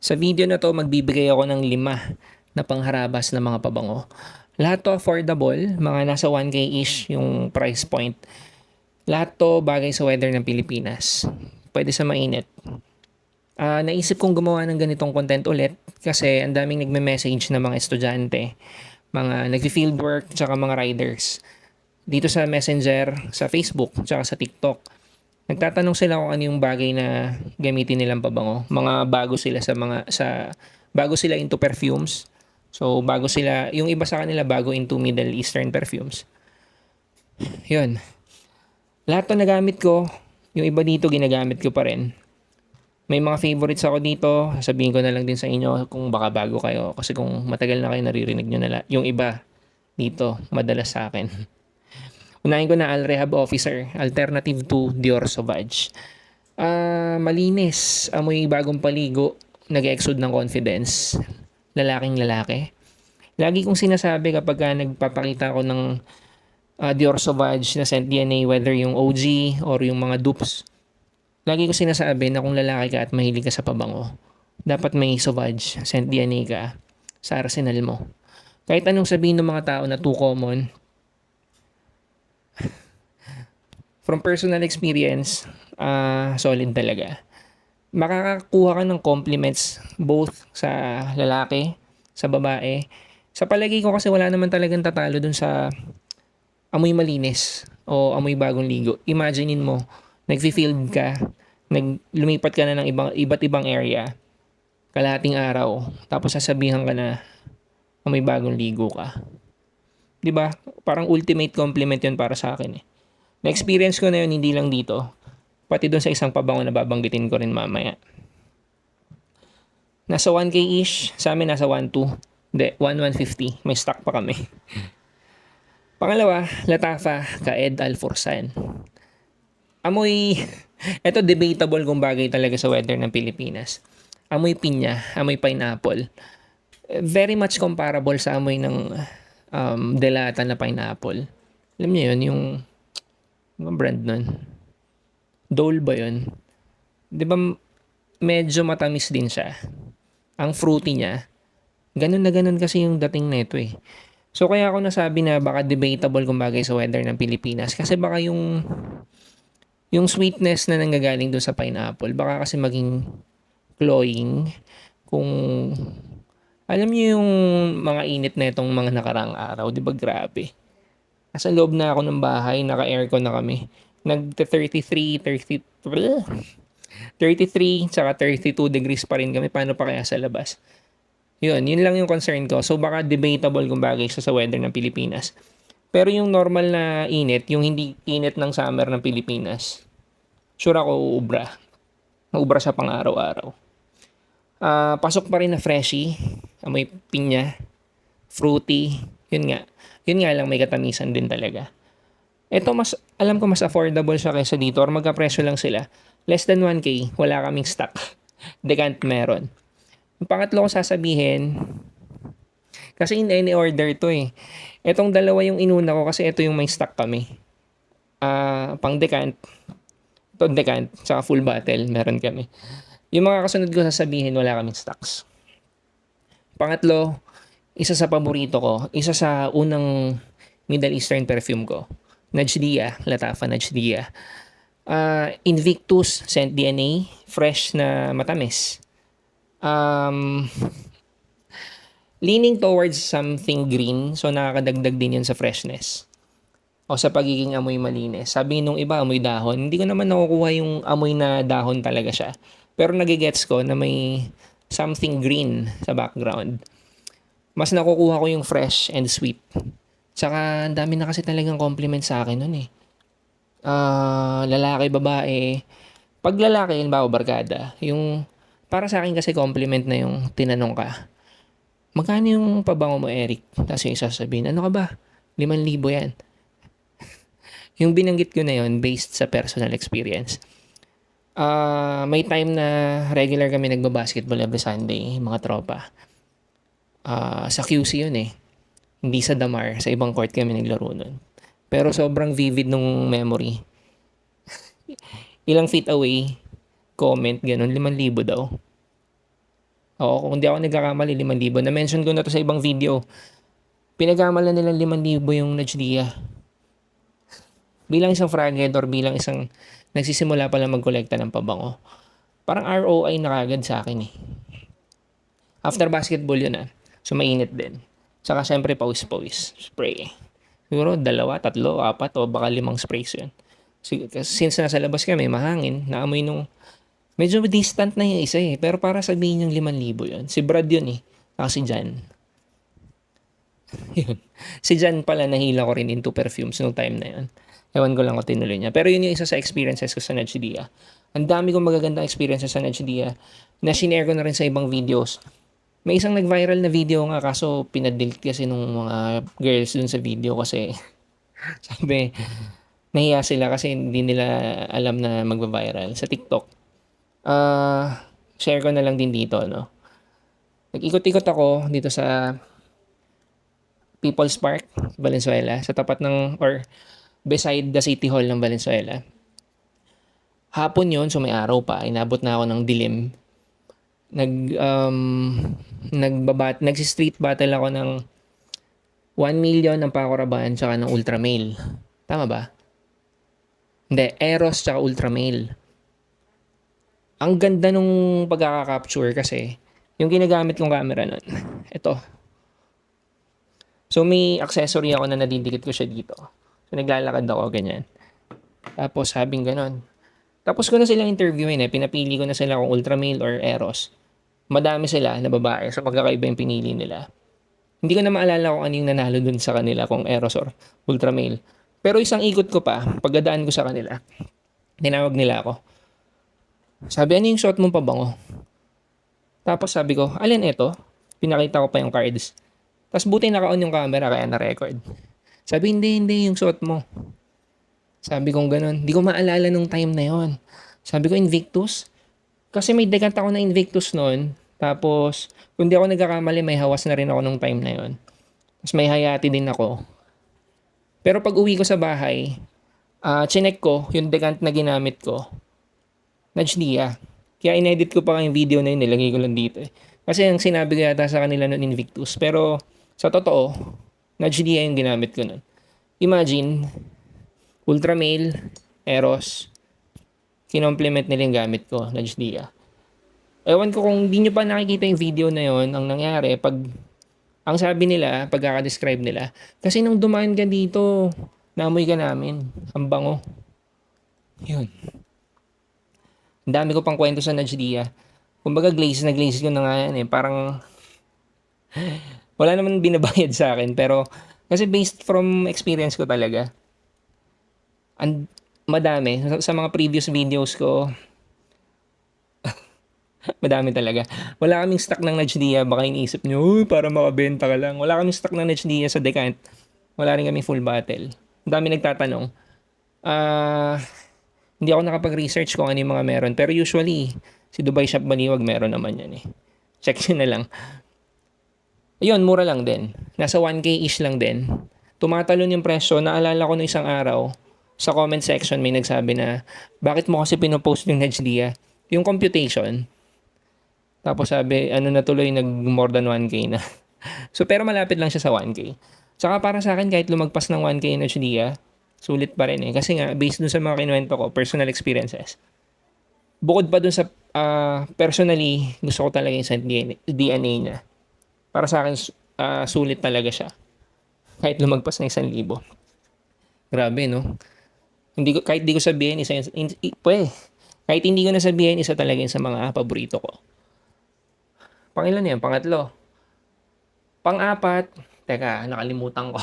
Sa video na 'to magbibigay ako ng 5 na pangharabas na mga pabango. Lahat 'to affordable, mga nasa 1K ish yung price point. Lahat 'to bagay sa weather ng Pilipinas. Puwede sa mainit. Naisip kong gumawa ng ganitong content ulit kasi ang daming nagme-message na mga estudyante, mga nagfi-field work, tsaka mga riders. Dito sa Messenger, sa Facebook, tsaka sa TikTok. Nagtatanong sila kung ano yung bagay na gamitin nilang pabango. Mga bago sila bago sila into perfumes. So bago sila, yung iba sa kanila bago into Middle Eastern perfumes. 'Yun. Lahat 'to nagamit ko. Yung iba dito ginagamit ko pa rin. May mga favorites ako dito. Sasabihin ko na lang din sa inyo kung baka bago kayo. Kasi kung matagal na kayo naririnig nyo na yung iba dito, madalas sa akin. Unahin ko na Al Rehab Officer, alternative to Dior Sauvage. Malinis, amoy bagong paligo, nag-exude ng confidence. Lalaking lalaki. Lagi kong sinasabi kapag nagpapakita ako ng Dior Sauvage na scent DNA, whether yung OG or yung mga dupes, lagi ko sinasabi na kung lalaki ka at mahilig ka sa pabango, dapat may Sauvage, scent DNA ka sa arsenal mo. Kahit anong sabihin ng mga tao na too common, from personal experience, solid talaga. Makakakuha ka ng compliments both sa lalaki, sa babae. Sa palagay ko kasi wala naman talagang tatalo dun sa amoy malinis o amoy bagong ligo. Imaginein mo, nagfi-field ka, lumipat ka na ng iba't ibang area, kalahating araw, tapos sasabihan ka na amoy bagong ligo ka. 'Di ba? Parang ultimate compliment 'yun para sa akin eh. Na-experience ko na 'yun hindi lang dito, pati doon sa isang pabango na babanggitin ko rin mamaya. Nasa 1K ish, sa amin nasa 1.2. Hindi, 1,150. May stock pa kami. Pangalawa, Latafa, Kaed Alforsan. Amoy, eto debatable kung bagay talaga sa weather ng Pilipinas. Amoy pinya, amoy pineapple. Very much comparable sa amoy ng delata na pineapple. Alam niyo yun, yung brand nun. Dole ba yun? Di ba medyo matamis din siya? Ang fruity niya, ganun na ganun kasi yung dating neto eh. So kaya ako nasabi na baka debatable kung bagay sa weather ng Pilipinas kasi baka yung sweetness na nanggagaling doon sa pineapple, baka kasi maging cloying kung alam niyo yung mga init na itong mga nakarang araw, di ba grabe? Nasa loob na ako ng bahay, naka-aircon na kami. Nag-33, 33, tsaka 32 degrees pa rin kami. Paano pa kaya sa labas? Yun lang yung concern ko. So baka debatable kung bagay siya sa weather ng Pilipinas. Pero yung normal na init, yung hindi init ng summer ng Pilipinas, sure ako uubra. Maubra siya pang araw-araw. Pasok pa rin na freshie. Amoy pinya. Fruity. Yun nga lang may katamisan din talaga. Ito alam ko mas affordable siya kaysa dito or magkapresyo lang sila. Less than 1K, wala kaming stock. Decant meron. Yung pangatlo ko sasabihin, kasi in any order to eh. Etong dalawa yung inuna ko kasi ito yung may stock kami. Pang decant. Ito decant, saka full bottle, meron kami. Yung mga kasunod ko sasabihin, wala kaming stocks. Pangatlo, isa sa paborito ko, isa sa unang Middle Eastern perfume ko. Najdia, Latafa Najdia. Invictus Scent DNA, fresh na matamis. Leaning towards something green, so nakakadagdag din yun sa freshness. O sa pagiging amoy malinis. Sabi nung iba, amoy dahon. Hindi ko naman nakukuha yung amoy na dahon talaga siya. Pero nagigets ko na may something green sa background. Mas nakukuha ko yung fresh and sweet. Tsaka ang dami na kasi talagang compliment sa akin nun eh. Lalaki, babae. Pag lalaki, yun ba o barkada, yung para sa akin kasi compliment na yung tinanong ka. Magkano yung pabango mo, Eric? Tapos yung isa sasabihin, ano ka ba? 5,000 yan. Yung binanggit ko na yun based sa personal experience. May time na regular kami nagbabasketball every Sunday, mga tropa. Sa QC yun eh. Hindi sa Damar, sa ibang court kami naglaro nun. Pero sobrang vivid nung memory. Ilang feet away, comment, ganun, 5,000 daw. Oo, kung hindi ako nagkakamali, 5,000. Na-mention ko na to sa ibang video. Pinagkamalan nilang 5,000 yung Najdia. Bilang isang fraghead or bilang isang nagsisimula pa lang magkolekta ng pabango. Parang ROI na kagad sa akin eh. After basketball yun ah. So mainit din. Saka syempre pawis-pawis. Spray. Siguro 2, 3, 4 o baka 5 sprays yun. Since nasa labas kami, mahangin, naamoy nung medyo distant na yung isa eh. Pero para sabihin yung 5,000 yun. Si Brad yun eh. Saka si Jan. Yun. Si Jan pala nahila ko rin into perfumes nung time na yun. Ewan ko lang kung tinuloy niya. Pero yun yung isa sa experiences ko sa Najdia. Ang dami kong magagandang experiences sa Najdia na shinare ko na rin sa ibang videos. May isang nag-viral na video nga kaso pinadilt kasi nung mga girls dun sa video kasi sabi nahiya sila kasi hindi nila alam na magva-viral sa TikTok. Share ko na lang din dito, no? Nag-ikot-ikot ako dito sa People's Park, Valenzuela, sa tapat ng, or beside the City Hall ng Valenzuela. Hapon yon, so may araw pa, inabot na ako ng dilim. Nagsi-street battle ako ng 1 million ng Paco Rabanne tsaka ng Ultramail. Tama ba? Hindi, Eros tsaka Ultramail. Ang ganda nung pagkaka-capture kasi yung ginagamit kong camera nun. Ito. So may accessory ako na nadidikit ko siya dito. So naglalakad ako ganyan. Tapos sabing ganon. Tapos ko na silang interviewin eh. Pinapili ko na sila kung Ultramail or Eros. Madami sila na babae. So magkakaiba yung pinili nila. Hindi ko na maalala kung ano yung nanalo dun sa kanila kung Eros or Ultramail. Pero isang ikot ko pa, pagdadaan ko sa kanila, tinawag nila ako. Sabi, ano yung suot mong pabango? Tapos sabi ko, alin ito? Pinakita ko pa yung cards. Tapos buti naka-on yung camera kaya na-record. Sabi, hindi yung suot mo. Sabi kong ganun. Hindi ko maalala nung time na yon. Sabi ko, Invictus? Kasi may dekant ako na Invictus noon. Tapos, kung di ako nagkakamali, may hawas na rin ako nung time na yon. Tapos may Hayati din ako. Pero pag uwi ko sa bahay, chinek ko yung dekant na ginamit ko. Najdia. Kaya inedit ko pa yung video na yun, nilagay ko lang dito eh. Kasi ang sinabi ko yata sa kanila noon Invictus. Pero sa totoo, Najdia yung ginamit ko noon. Imagine, Ultramail, Eros, kinomplement nila yung gamit ko, Najdia. Ewan ko kung di nyo pa nakikita yung video na yon, ang nangyari, ang sabi nila, pagkaka-describe nila, kasi nung dumaan ka dito, namoy ka namin, ang bango. Yun. Ang dami ko pang kwento sa Najdia. Kumbaga glaze ko na nga yan eh. Parang wala naman binabayad sa akin. Pero kasi based from experience ko talaga. Madami. Sa mga previous videos ko, madami talaga. Wala kaming stock ng Najdia. Baka iniisip nyo, uy, para makabenta ka lang. Wala kaming stock ng Najdia sa Decant. Wala rin kaming full bottle. Ang dami nagtatanong. Hindi ako nakapag-research kung ano yung mga meron. Pero usually, si Dubai Shop Baliwag meron naman yan eh. Check nyo na lang. Ayun, mura lang din. Nasa 1K-ish lang din. Tumatalon yung presyo. Naalala ko no isang araw, sa comment section may nagsabi na, bakit mo kasi pinopost yung Najdia? Yung computation. Tapos sabi, ano na tuloy, nag more than 1K na. So, pero malapit lang siya sa 1K. Saka para sa akin, kahit lumagpas ng 1K yung Najdia, sulit pa rin eh. Kasi nga, based dun sa mga kinuwento ko, personal experiences. Bukod pa dun sa, personally, gusto ko talaga yung scent DNA niya. Para sa akin, sulit talaga siya. Kahit lumagpas ng 1,000. Grabe, no? Kahit di ko sabihin, kahit hindi ko na sabihin, isa talaga yung sa mga paborito ko. Pangilan yan? Pangatlo. Pang-apat, teka, nakalimutan ko.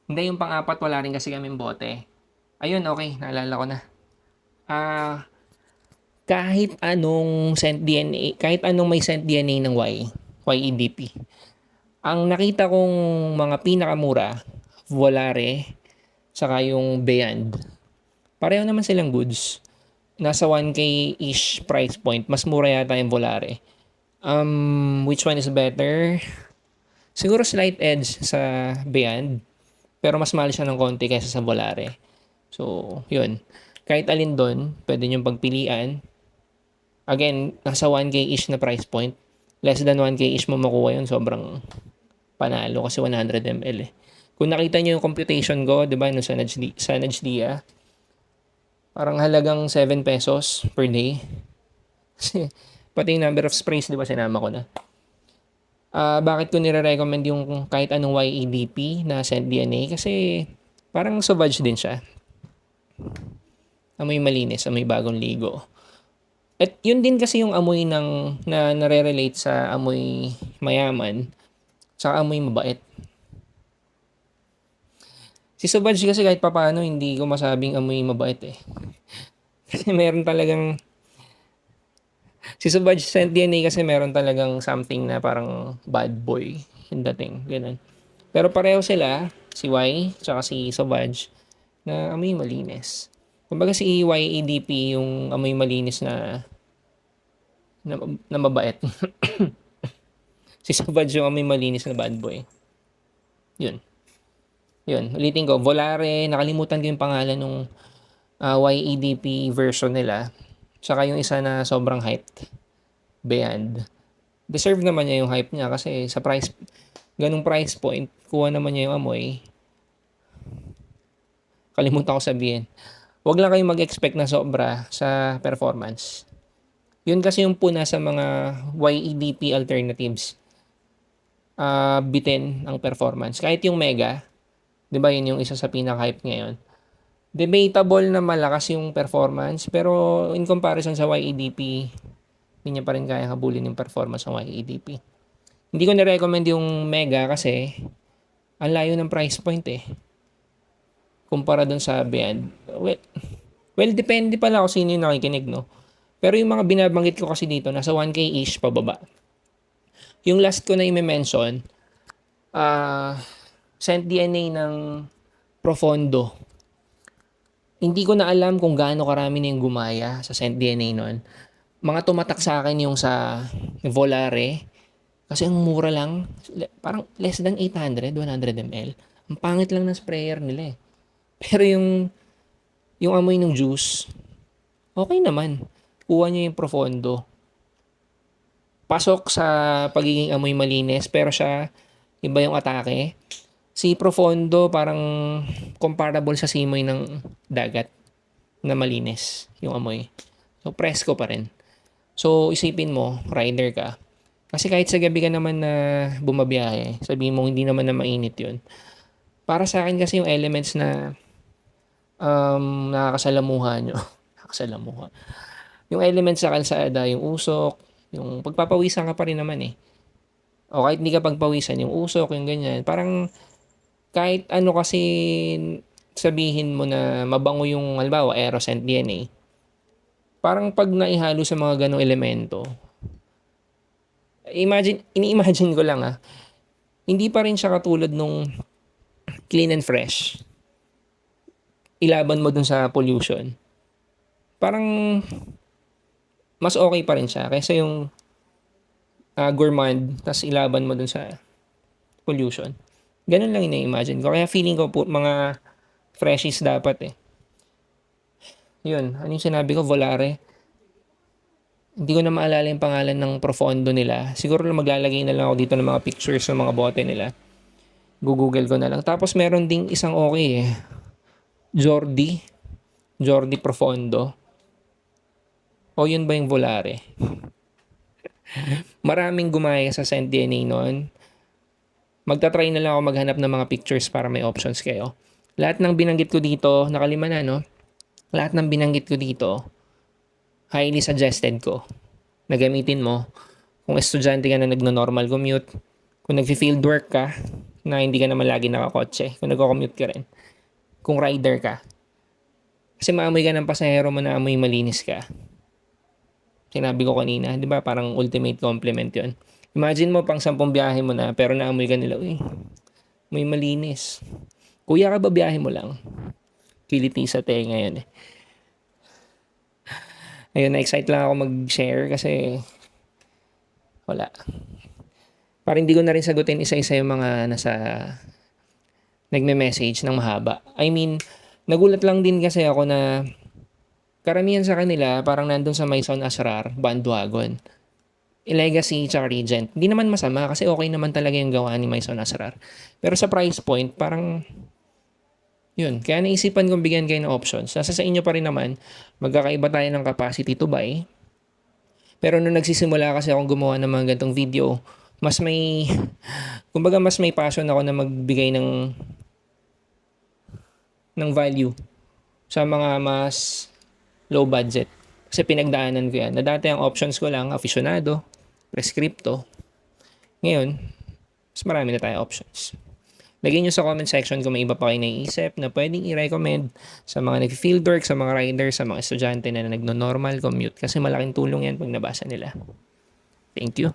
Hindi, yung pang-apat, wala rin kasi kaming bote. Ayun, okay, naalala ko na. Kahit anong scent DNA, kahit anong may scent DNA ng YEDP. Ang nakita kong mga pinakamura, Volare, saka yung Beyond. Pareho naman silang goods. Nasa 1K-ish price point. Mas mura yata yung Volare. Which one is better? Siguro slight edge sa Beyond. Pero mas mahal siya ng konti kaysa sa Volare. So, yun. Kahit alin doon, pwede niyong pagpilian. Again, nasa 1K-ish na price point. Less than 1K-ish mo makuha yun. Sobrang panalo kasi 100 ml eh. Kung nakita nyo yung computation ko, di ba, no, sa Najdia, parang halagang 7 pesos per day. Kasi pati yung number of sprays, di ba, sinama ko na. Bakit ko nire-recommend yung kahit anong YEDP na Scent DNA? Kasi parang Sauvage din siya. Amoy malinis, amoy bagong ligo. At yun din kasi yung amoy na nare-relate sa amoy mayaman, sa amoy mabait. Si Sauvage kasi kahit papaano hindi ko masabing amoy mabait eh. Kasi meron talagang si Sauvage Scent DNA kasi meron talagang something na parang bad boy yung dating, ganun. Pero pareho sila, si Y tsaka si Sauvage, na amoy malinis. Kumbaga si YEDP yung amoy malinis na mabait. Si Sauvage yung amoy malinis na bad boy. Yun. Yun. Ulitin ko, Volare, nakalimutan ko yung pangalan nung YEDP version nila. Tsaka yung isa na sobrang hyped. Beyond. Deserve naman niya yung hype niya kasi sa price, ganung price point, kuha naman niya yung amoy. Kalimutan ko sabihin. Huwag lang kayong mag-expect na sobra sa performance. Yun kasi yung puna sa mga YEDP alternatives. Bitin ang performance. Kahit yung Mega, di ba yun yung isa sa pinaka-hype ngayon. Debatable na malakas yung performance, pero in comparison sa YEDP, hindi niya pa rin kaya habulin yung performance ng YEDP. Hindi ko na-recommend yung Mega kasi ang layo ng price point eh. Kumpara dun sa Beyond. Well, depende pala kung sino yung nakikinig, no? Pero yung mga binabanggit ko kasi dito, nasa 1K-ish pababa. Yung last ko na i-mention, Scent DNA ng Profondo. Hindi ko na alam kung gaano karami na yung gumaya sa Scent DNA nun. Mga tumatak sa akin yung sa Volare. Kasi ang mura lang. Parang less than 800, 100 ml. Ang pangit lang ng sprayer nila eh. Pero yung amoy ng juice, okay naman. Kuha niya yung Profondo. Pasok sa pagiging amoy malinis, pero siya, iba yung atake. Si Profondo parang comparable sa simoy ng dagat na malinis yung amoy. So, presko pa rin. So, isipin mo, rider ka. Kasi kahit sa gabi ka naman na bumabiyahe, sabihin mo hindi naman na mainit yun. Para sa akin kasi yung elements na nakakasalamuha nyo. Nakakasalamuha. Yung elements sa kalsada, yung usok, yung pagpapawisan ka pa rin naman eh. O kahit hindi ka pagpawisan, yung usok, yung ganyan. Parang kahit ano kasi sabihin mo na mabango yung, halimbawa, Aeroscent DNA. Parang pag naihalo sa mga ganong elemento, ini-imagine ko lang hindi pa rin siya katulad nung clean and fresh. Ilaban mo dun sa pollution. Parang mas okay pa rin siya kaysa yung gourmand, tas ilaban mo dun sa pollution. Ganun lang ina-imagine ko. Kaya feeling ko po, mga freshies dapat eh. Yun, ano yung sinabi ko? Volare. Hindi ko na maalala yung pangalan ng Profondo nila. Siguro lang maglalagay na lang ako dito ng mga pictures ng mga bote nila. Google ko na lang. Tapos meron ding isang okay eh. Jordi Profondo. O yun ba yung Volare? Maraming gumaya sa Scent DNA noon. Magta-try na lang ako maghanap ng mga pictures para may options kayo. Lahat ng binanggit ko dito, nakalima na no? Lahat ng binanggit ko dito, highly suggested ko na gamitin mo kung estudyante ka na nagno-normal commute, kung nagfi-field work ka, na hindi ka naman lagi nakakotse, kung nagko-commute ka rin, kung rider ka. Kasi maamoy ka ng pasahero mo na amoy malinis ka. Sinabi ko kanina, di ba parang ultimate compliment yon. Imagine mo pang 10 biyahe mo na pero naamoy ka nila, uy, may malinis. Kuya ka ba biyahe mo lang? Kiliti sa tenga yan eh. Ayun, na-excite lang ako mag-share kasi wala. Parang hindi ko na rin sagutin isa-isa yung mga nasa nagme-message ng mahaba. I mean, nagulat lang din kasi ako na karamihan sa kanila parang nandun sa Maison Asrar, bandwagon. Legacy tsaka Regent. Hindi naman masama kasi okay naman talaga yung gawa ni Maison Asrar. Pero sa price point, parang yun. Kaya naisipan kong bigyan kayo ng options. Nasa sa inyo pa rin naman, magkakaiba tayo ng capacity to buy. Pero nung nagsisimula kasi akong gumawa ng mga ganitong video, mas may, kumbaga mas may passion ako na magbigay ng value sa mga mas low budget. Kasi pinagdaanan ko yan. Na dati ang options ko lang, aficionado, prescripto. Ngayon, mas marami na tayo options. Lagyan nyo sa comment section kung may iba pa kayo naiisip na pwedeng i-recommend sa mga nag-field work, sa mga riders, sa mga estudyante na nagno-normal commute. Kasi malaking tulong yan pag nabasa nila. Thank you.